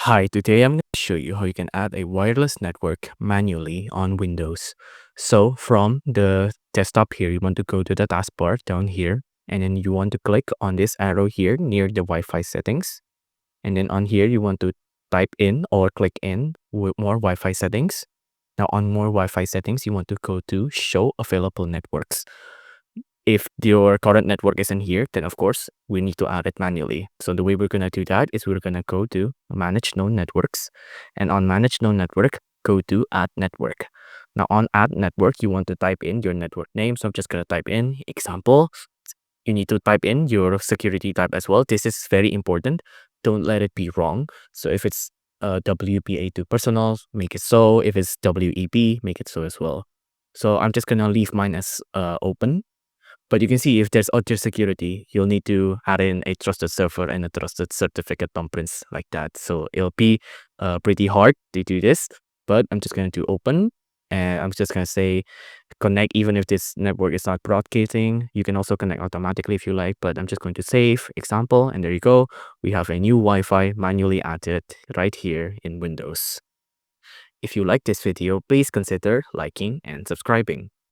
Hi, today I'm going to show you how you can add a wireless network manually on Windows. So from the desktop here, you want to go to the taskbar down here, and then you want to click on this arrow here near the Wi-Fi settings. And then on here, you want to type in or click in with more Wi-Fi settings. Now on more Wi-Fi settings, you want to go to show available networks. If your current network isn't here, then of course we need to add it manually. So the way we're going to do that is we're going to go to manage known networks, and on manage known network, go to add network. Now on add network, you want to type in your network name. So I'm just going to type in example. You need to type in your security type as well. This is very important. Don't let it be wrong. So if it's WPA2 personal, make it so. If it's WEB, make it so as well. So I'm just going to leave mine as open. But you can see if there's other security, you'll need to add in a trusted server and a trusted certificate thumbprints like that. So it'll be pretty hard to do this, but I'm just going to open, and I'm just going to say connect even if this network is not broadcasting. You can also connect automatically if you like, but I'm just going to save example, and there you go. We have a new Wi-Fi manually added right here in Windows. If you like this video, please consider liking and subscribing.